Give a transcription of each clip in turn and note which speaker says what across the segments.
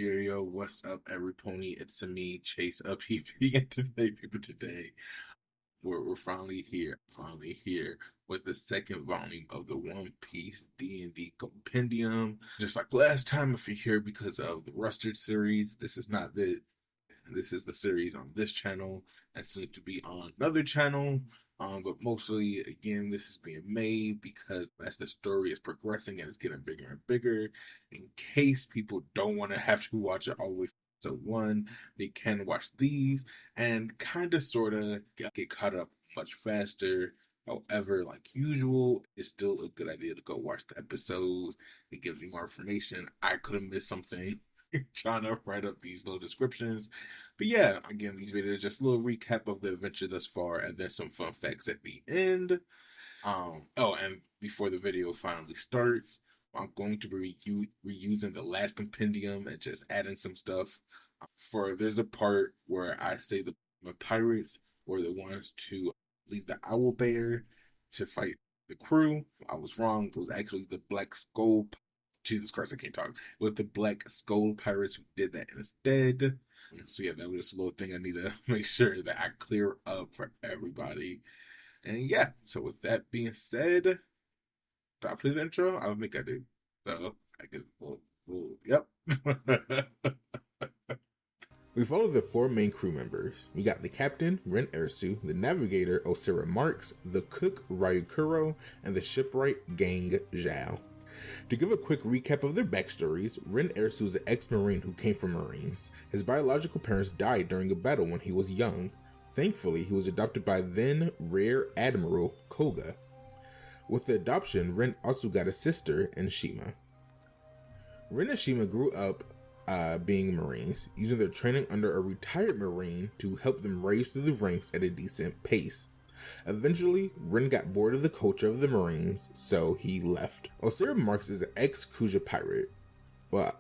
Speaker 1: Yo, what's up, every pony? It's me, Chase up PP, and today we're finally here with the second volume of the One Piece D&D Compendium. Just like last time, if you're here because of the Rusted series, this is the series on this channel and soon to be on another channel. But mostly, again, this is being made because as the story is progressing and it's getting bigger and bigger, in case people don't want to have to watch it all the way from episode one, they can watch these and kind of sort of get caught up much faster. However, like usual, it's still a good idea to go watch the episodes. It gives you more information. I could have missed something trying to write up these little descriptions. But yeah, again, these videos are just a little recap of the adventure thus far, and then some fun facts at the end. And before the video finally starts, I'm going to be reusing the last compendium and just adding some stuff. There's a part where I say the pirates were the ones to leave the owl bear to fight the crew. I was wrong. It was actually the Black Skull. Jesus Christ, I can't talk. It was the Black Skull pirates who did that instead. So yeah, that was just a little thing I need to make sure that I clear up for everybody. And yeah, so with that being said, did I play the intro? I don't think I did. So I guess yep. We follow the four main crew members. We got the captain, Ren Ersu, the navigator, Osira Marks, the cook, Ryukuro, and the shipwright, Gang Zhao. To give a quick recap of their backstories, Ren Ersu is an ex-Marine who came from Marines. His biological parents died during a battle when he was young. Thankfully, he was adopted by then Rear Admiral Koga. With the adoption, Ren also got a sister, Shima. Ren and Shima grew up being Marines, using their training under a retired Marine to help them raise through the ranks at a decent pace. Eventually, Ren got bored of the culture of the Marines, so he left. Osira Marks is an ex-Kuja pirate. Well,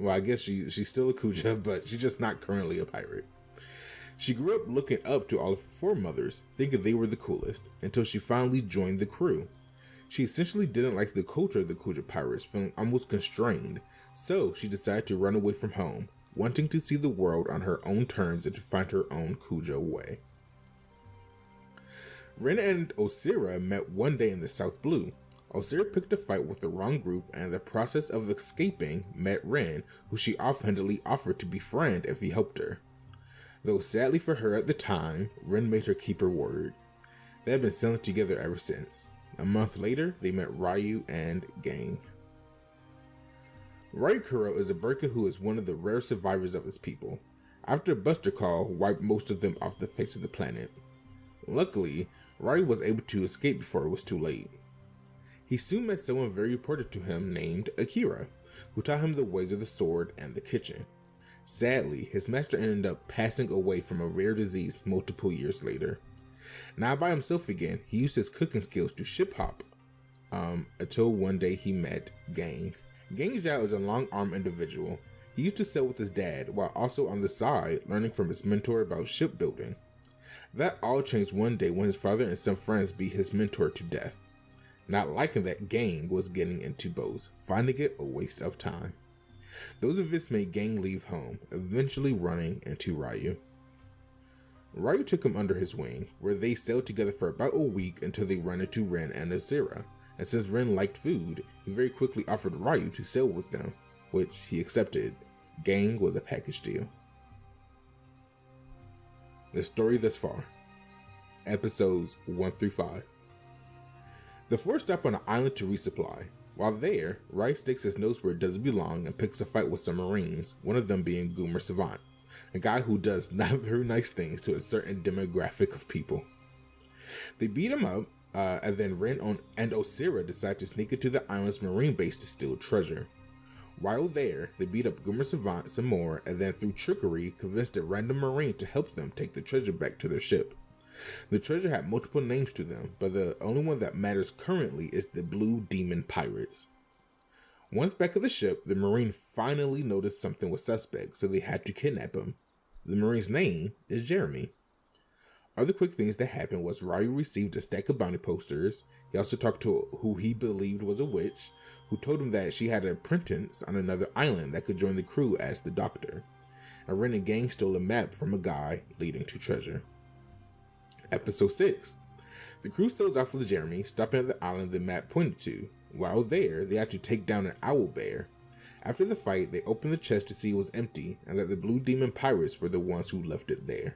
Speaker 1: I guess she's still a Kuja, but she's just not currently a pirate. She grew up looking up to all of her foremothers, thinking they were the coolest, until she finally joined the crew. She essentially didn't like the culture of the Kuja pirates, feeling almost constrained, so she decided to run away from home, wanting to see the world on her own terms and to find her own Kuja way. Ren and Osira met one day in the South Blue. Osira picked a fight with the wrong group and in the process of escaping met Ren, who she offhandedly offered to befriend if he helped her. Though sadly for her at the time, Ren made her keep her word. They had been sailing together ever since. A month later, they met Ryu and Gang. Ryukuro is a Burka who is one of the rare survivors of his people, after a buster call wiped most of them off the face of the planet. Luckily, Ryu was able to escape before it was too late. He soon met someone very important to him named Akira, who taught him the ways of the sword and the kitchen. Sadly, his master ended up passing away from a rare disease multiple years later. Now by himself again, he used his cooking skills to ship hop, until one day he met Gang. Gang Zhao is a long-armed individual. He used to sail with his dad, while also on the side learning from his mentor about shipbuilding. That all changed one day when his father and some friends beat his mentor to death. Not liking that, Gang was getting into bows, finding it a waste of time. Those events made Gang leave home, eventually running into Ryu. Ryu took him under his wing, where they sailed together for about a week until they ran into Ren and Osira, and since Ren liked food, he very quickly offered Ryu to sail with them, which he accepted. Gang was a package deal. The story thus far. Episodes 1 through 5. The four stop on an island to resupply. While there, Ryu sticks his nose where it doesn't belong and picks a fight with some Marines, one of them being Goomer Savant, a guy who does not very nice things to a certain demographic of people. They beat him up, and then Ren and Osira decide to sneak into the island's marine base to steal treasure. While there, they beat up Goomer Savant some more, and then through trickery, convinced a random Marine to help them take the treasure back to their ship. The treasure had multiple names to them, but the only one that matters currently is the Blue Demon Pirates. Once back at the ship, the Marine finally noticed something was suspect, so they had to kidnap him. The Marine's name is Jeremy. Other quick things that happened was Ryu received a stack of bounty posters,
Speaker 2: He also talked to who he believed was a witch, who told him that she had an apprentice on another island that could join the crew as the doctor. And Ren and gang stole a map from a guy leading to treasure. Episode 6. The crew sails off with Jeremy, stopping at the island the map pointed to. While there, they had to take down an owl bear. After the fight, they opened the chest to see it was empty, and that the Blue Demon pirates were the ones who left it there.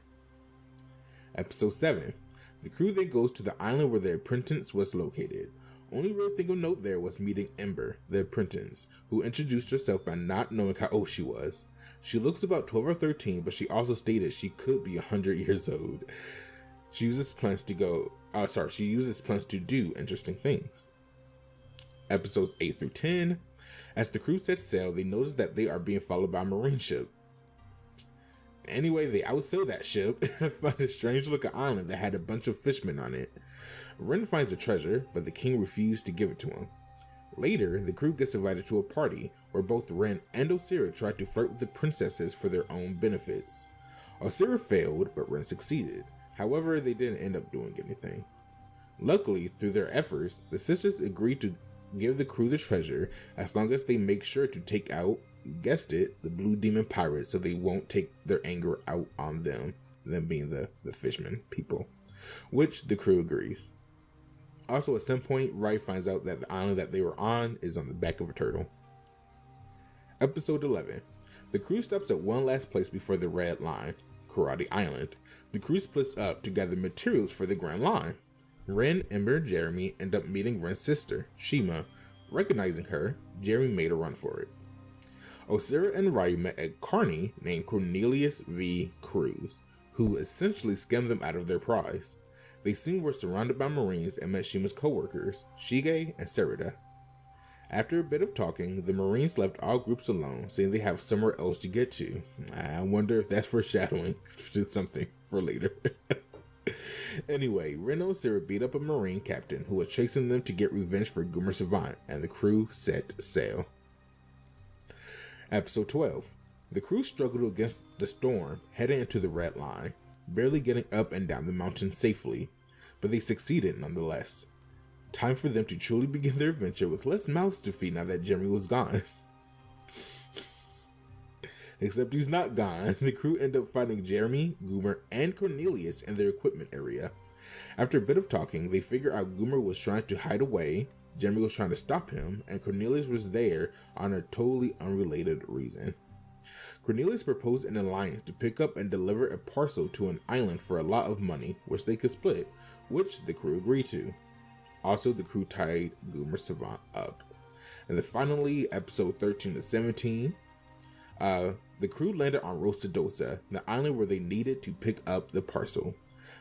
Speaker 2: Episode 7. The crew then goes to the island where the apprentice was located. Only real thing of note there was meeting Ember, the apprentice, who introduced herself by not knowing how old she was. She looks about 12 or 13, but she also stated she could be 100 years old. She uses plants to do interesting things. Episodes 8 through 10. As the crew sets sail, they notice that they are being followed by a marine ship. Anyway, they outsail that ship and find a strange looking island that had a bunch of fishmen on it. Ren finds the treasure, but the king refused to give it to him. Later, the crew gets invited to a party where both Ren and Osira try to flirt with the princesses for their own benefits. Osira failed, but Ren succeeded. However, they didn't end up doing anything. Luckily, through their efforts, the sisters agreed to give the crew the treasure as long as they make sure to take out, you guessed it, the Blue Demon pirates so they won't take their anger out on them being the fishmen people, which the crew agrees. Also, at some point, Rai finds out that the island that they were on is on the back of a turtle. Episode 11. The crew stops at one last place before the Red Line, Karate Island. The crew splits up to gather materials for the Grand Line. Ren, Ember, and Jeremy end up meeting Ren's sister, Shima. Recognizing her, Jeremy made a run for it. Osira and Ryu met a carny named Cornelius V. Cruz, who essentially scammed them out of their prize. They soon were surrounded by Marines and met Shima's co-workers, Shige and Sarada. After a bit of talking, the Marines left all groups alone, saying they have somewhere else to get to. I wonder if that's foreshadowing to something for later. Anyway, Ren and Osira beat up a Marine captain who was chasing them to get revenge for Goomer Savant, and the crew set sail. Episode 12. The crew struggled against the storm, heading into the Red Line, barely getting up and down the mountain safely, but they succeeded nonetheless. Time for them to truly begin their adventure with less mouths to feed now that Jeremy was gone. Except he's not gone. The crew end up finding Jeremy, Goomer, and Cornelius in their equipment area. After a bit of talking, they figure out Goomer was trying to hide away, Jeremy was trying to stop him, and Cornelius was there on a totally unrelated reason. Cornelius proposed an alliance to pick up and deliver a parcel to an island for a lot of money, which they could split, which the crew agreed to. Also, the crew tied Goomer Savant up. And then finally, episode 13 to 17, the crew landed on Rosadosa, the island where they needed to pick up the parcel.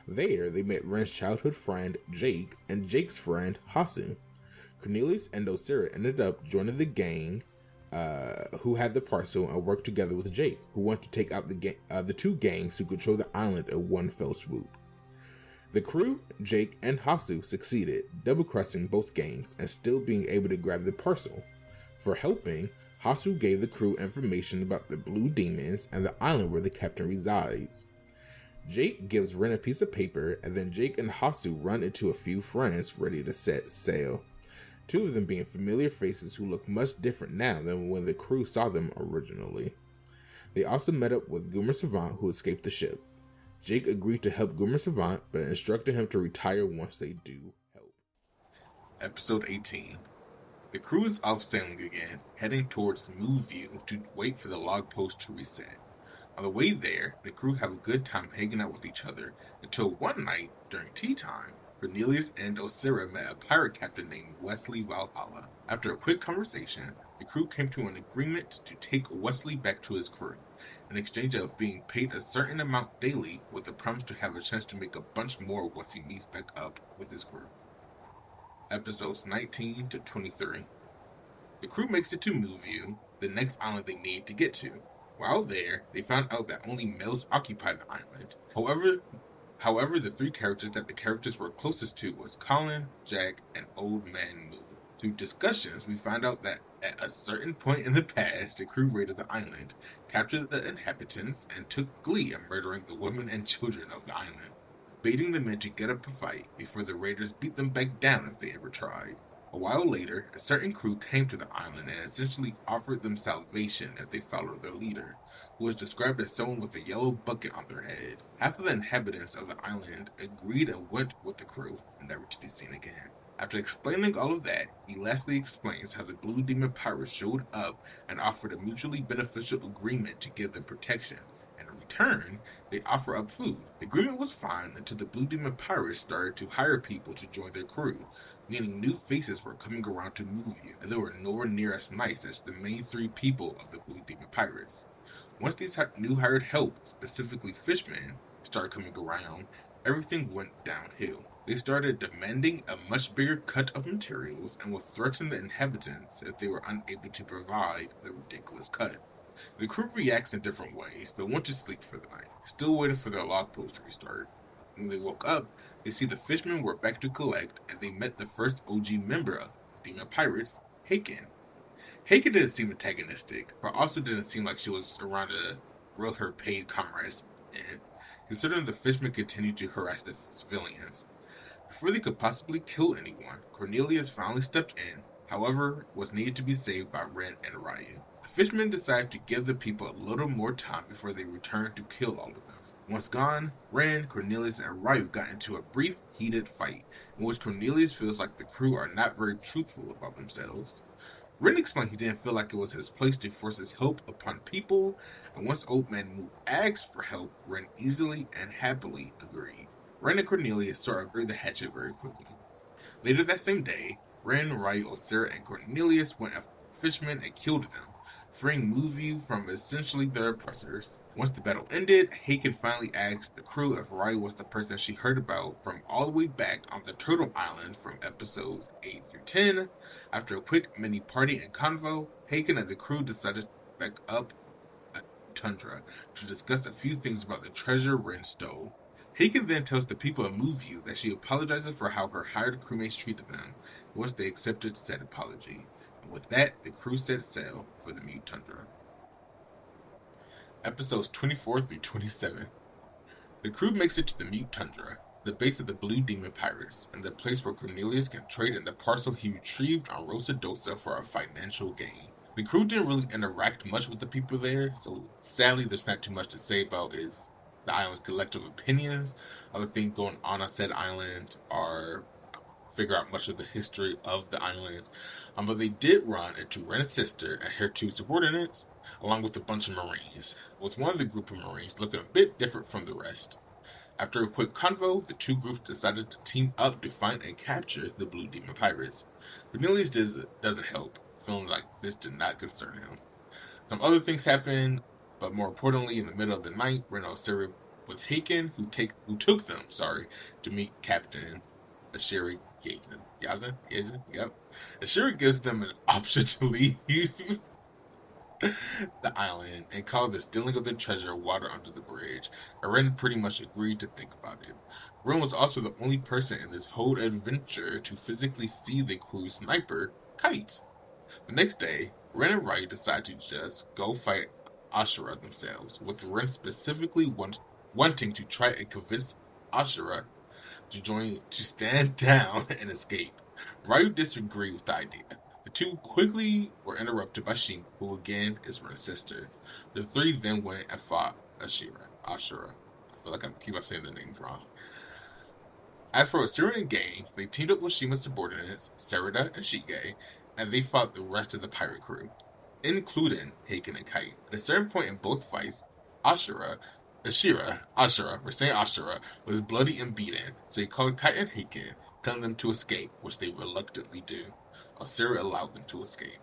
Speaker 2: There, they met Ren's childhood friend, Jake, and Jake's friend, Hasu. Cornelius and Osira ended up joining the gang who had the parcel and worked together with Jake, who wanted to take out the two gangs who control the island in one fell swoop. The crew, Jake, and Hasu succeeded, double-crossing both gangs and still being able to grab the parcel. For helping, Hasu gave the crew information about the Blue Demons and the island where the captain resides. Jake gives Ren a piece of paper, and then Jake and Hasu run into a few friends ready to set sail. Two of them being familiar faces who look much different now than when the crew saw them originally. They also met up with Goomer Savant, who escaped the ship. Jake agreed to help Goomer Savant, but instructed him to retire once they do help.
Speaker 1: Episode 18. The crew is off sailing again, heading towards Move View to wait for the log post to reset. On the way there, the crew have a good time hanging out with each other until one night, during tea time, Cornelius and Osira met a pirate captain named Wesley Valhalla. After a quick conversation, the crew came to an agreement to take Wesley back to his crew, in exchange of being paid a certain amount daily with the promise to have a chance to make a bunch more once he meets back up with his crew. Episodes 19 to 23. The crew makes it to Move View, the next island they need to get to. While there, they found out that only males occupy the island. However, the three characters that the characters were closest to was Colin, Jack, and Old Man Moo. Through discussions, we find out that at a certain point in the past, the crew raided the island, captured the inhabitants, and took glee in murdering the women and children of the island. baiting the men to get up and fight before the raiders beat them back down if they ever tried. A while later, a certain crew came to the island and essentially offered them salvation if they followed their leader, who was described as someone with a yellow bucket on their head. Half of the inhabitants of the island agreed and went with the crew, never to be seen again. After explaining all of that, he lastly explains how the Blue Demon Pirates showed up and offered a mutually beneficial agreement to give them protection. And in return, they offer up food. The agreement was fine until the Blue Demon Pirates started to hire people to join their crew, meaning new faces were coming around to move you, and they were nowhere near as nice as the main three people of the Blue Demon Pirates. Once these new hired help, specifically fishmen, started coming around, everything went downhill. They started demanding a much bigger cut of materials and would threaten the inhabitants if they were unable to provide the ridiculous cut. The crew reacts in different ways, but went to sleep for the night, still waiting for their log post to restart. When they woke up, they see the fishmen were back to collect, and they met the first OG member of the Demon Pirates, Haken. Haken didn't seem antagonistic, but also didn't seem like she was around to grill her paid comrades, and considering the fishmen continued to harass the civilians. Before they could possibly kill anyone, Cornelius finally stepped in, however, was needed to be saved by Ren and Ryu. The fishermen decided to give the people a little more time before they returned to kill all of them. Once gone, Ren, Cornelius, and Ryu got into a brief, heated fight, in which Cornelius feels like the crew are not very truthful about themselves. Ren explained he didn't feel like it was his place to force his help upon people, and once Old Man Mu asked for help, Ren easily and happily agreed. Ren and Cornelius saw the hatchet very quickly. Later that same day, Ren, Ryu, Osira, and Cornelius went after fishermen and killed them, freeing Mooview from essentially their oppressors. Once the battle ended, Haken finally asked the crew if Ryu was the person she heard about from all the way back on the Turtle Island from episodes 8 through 10. After a quick mini party and convo, Haken and the crew decided to back up a tundra to discuss a few things about the treasure Ren stole. Haken then tells the people of Mooview that she apologizes for how her hired crewmates treated them, once they accepted said apology. And with that, the crew set sail for the Mute Tundra. Episodes 24 through 27. The crew makes it to the Mute Tundra, the base of the Blue Demon Pirates, and the place where Cornelius can trade in the parcel he retrieved on Rosa Dosa for a financial gain. The crew didn't really interact much with the people there, so sadly there's not too much to say about is the island's collective opinions. Other things going on said island are figure out much of the history of the island. But they did run into Ren's sister and her two subordinates, along with a bunch of Marines, with one of the group of Marines looking a bit different from the rest. After a quick convo, the two groups decided to team up to find and capture the Blue Demon Pirates. Cornelius doesn't help, feeling like this did not concern him. Some other things happen, but more importantly, in the middle of the night, Ren and Osira with Haken, who took them, to meet Captain Ashiri Yazan? Yep. Ashiri gives them an option to leave the island and called the stealing of the treasure water under the bridge. Ren pretty much agreed to think about it. Ren was also the only person in this whole adventure to physically see the crew's sniper, Kite. The next day, Ren and Ryu decide to just go fight Ashura themselves, with Ren specifically wanting to try and convince Ashura to stand down and escape. Ryu disagreed with the idea. The two quickly were interrupted by Shima, who again is Ren's sister. The three then went and fought Ashura. I feel like I keep on saying the names wrong. As for Osira and gang, they teamed up with Shima's subordinates, Sarada and Shige, and they fought the rest of the pirate crew, including Haken and Kite. At a certain point in both fights, Ashura was bloody and beaten, so he called Kite and Haken, telling them to escape, which they reluctantly do. Osira allowed them to escape.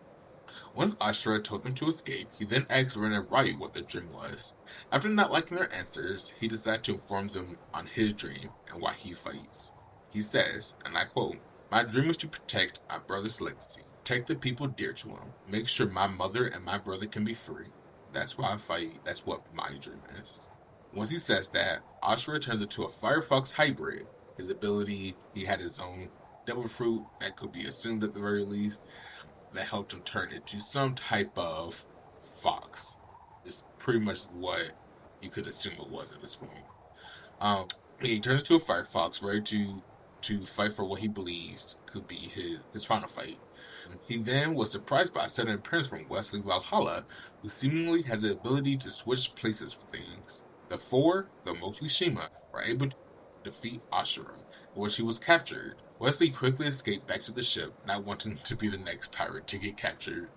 Speaker 1: Once Ashura told them to escape, he then asked Ren and Ryu what their dream was. After not liking their answers, he decided to inform them on his dream and why he fights. He says, and I quote, "My dream is to protect my brother's legacy, protect the people dear to him, make sure my mother and my brother can be free. That's why I fight. That's what my dream is." Once he says that, Ashura turns into a Firefox hybrid. His ability, he had his own devil fruit that could be assumed at the very least, that helped him turn into some type of fox. It's pretty much what you could assume it was at this point. He turns into a firefox, ready to fight for what he believes could be his final fight. He then was surprised by a sudden appearance from Wesley Valhalla, who seemingly has the ability to switch places with things. The four, though mostly Shima, were able to defeat Ashura, where she was captured. Wesley quickly escaped back to the ship, not wanting to be the next pirate to get captured.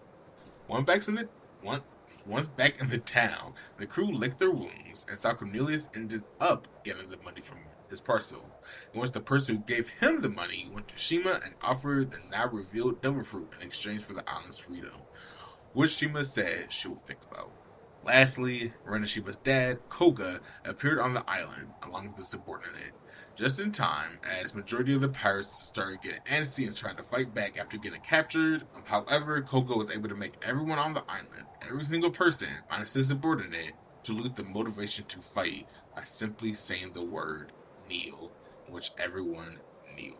Speaker 1: One back in the one Once back in the town, the crew licked their wounds and saw Cornelius ended up getting the money from his parcel. In which the person who gave him the money went to Shima and offered the now revealed devil fruit in exchange for the island's freedom, which Shima said she would think about. Lastly, Ren and Shima's dad, Koga, appeared on the island along with a subordinate, just in time as majority of the pirates started getting antsy and trying to fight back after getting captured. However, Koga was able to make everyone on the island, every single person, minus his subordinate, to lose the motivation to fight by simply saying the word kneel, in which everyone kneeled.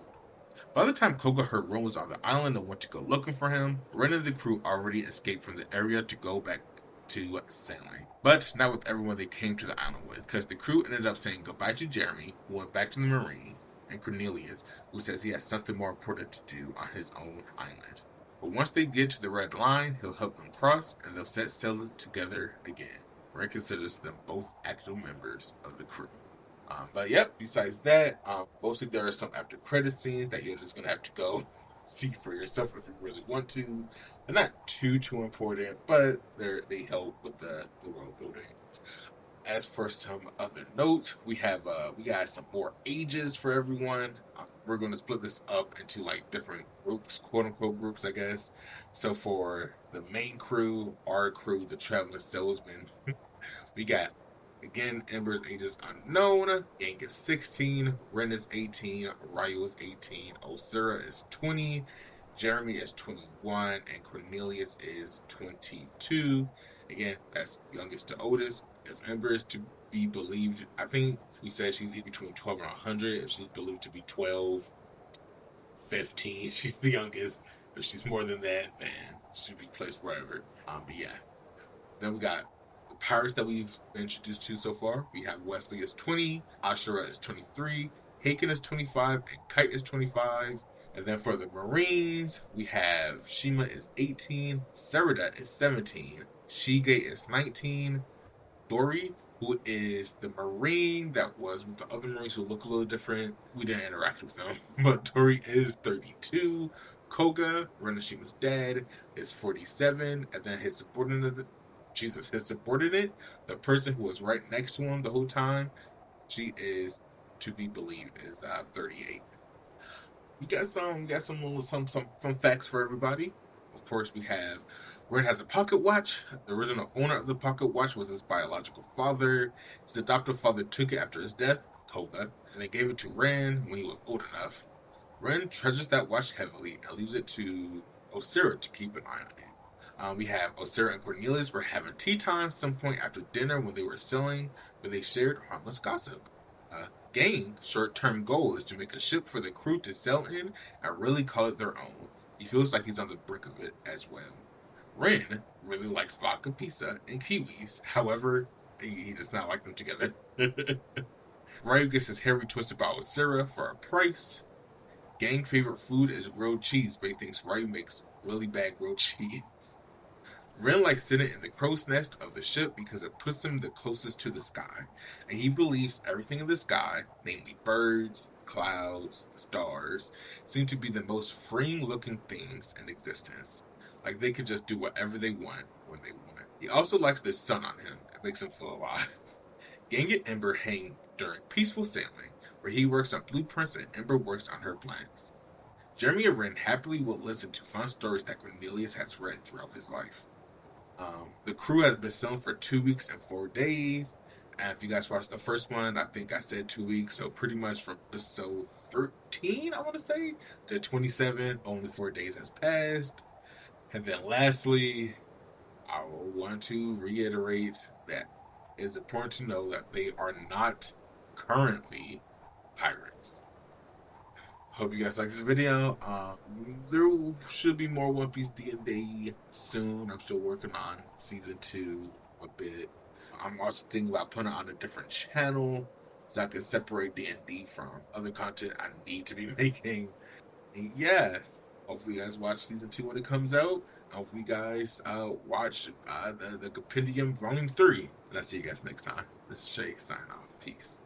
Speaker 1: By the time Koga heard Ren was on the island and went to go looking for him, Ren and the crew already escaped from the area to go back to sailing. But not with everyone they came to the island with, because the crew ended up saying goodbye to Jeremy, who went back to the Marines, and Cornelius, who says he has something more important to do on his own island. But once they get to the red line, he'll help them cross, and they'll set sail together again. Ren considers them both active members of the crew. But yep, besides that, mostly there are some after credit scenes that you're just gonna have to go see for yourself if you really want to. They're not too important, but they help with the world building. As for some other notes, we got some more ages for everyone. We're going to split this up into like different groups, quote unquote groups, I guess. So for the main crew, our crew, the traveling salesman, we got again Ember's age is unknown. Yang is 16, Ren is 18, Ryu is 18, Osira is 20, Jeremy is 21, and Cornelius is 22. Again, that's youngest to oldest. If Ember is to be believed, I think we said she's between 12 and 100. If she's believed to be 12, 15, she's the youngest. If she's more than that, man, she should be placed wherever. But yeah. Then we got the pirates that we've been introduced to so far. We have Wesley is 20, Ashura is 23, Haken is 25, and Kite is 25. And then for the Marines, we have Shima is 18, Serida is 17, Shige is 19, Dori, who is the Marine that was with the other Marines who look a little different. We didn't interact with them, but Dori is 32. Koga, Renashima's dad, is 47, and then his subordinate, the person who was right next to him the whole time, she is, to be believed, is 38. We got some fun facts for everybody. Of course, we have Ren has a pocket watch. The original owner of the pocket watch was his biological father. His adoptive father took it after his death, Koga, and they gave it to Ren when he was old enough. Ren treasures that watch heavily and leaves it to Osira to keep an eye on it. We have Osira and Cornelius were having tea time some point after dinner when they were selling, where they shared harmless gossip. Gang's short-term goal is to make a ship for the crew to sail in and really call it their own. He feels like he's on the brink of it as well. Ren really likes vodka pizza and kiwis. However, he does not like them together. Ryu gets his hair retwisted by Osira for a price. Gang favorite food is grilled cheese, but he thinks Ryu makes really bad grilled cheese. Ren likes sitting in the crow's nest of the ship because it puts him the closest to the sky, and he believes everything in the sky, namely birds, clouds, the stars, seem to be the most freeing looking things in existence. Like they could just do whatever they want when they want. He also likes the sun on him. It makes him feel alive. Gang and Ember hang during peaceful sailing, where he works on blueprints and Ember works on her blanks. Jeremy and Ren happily will listen to fun stories that Cornelius has read throughout his life. The crew has been sailing for 2 weeks and 4 days. And if you guys watched the first one, I think I said 2 weeks. So pretty much from episode 13, I want to say, to 27, only 4 days has passed. And then lastly, I want to reiterate that it's important to know that they are not currently pirates. Hope you guys like this video. There should be more One Piece D&D soon. I'm still working on season 2 a bit. I'm also thinking about putting it on a different channel. so I can separate D&D from other content I need to be making. And yes, hopefully you guys watch season 2 when it comes out. Hopefully you guys watch the Compendium Volume 3. And I'll see you guys next time. This is Shay signing off. Peace.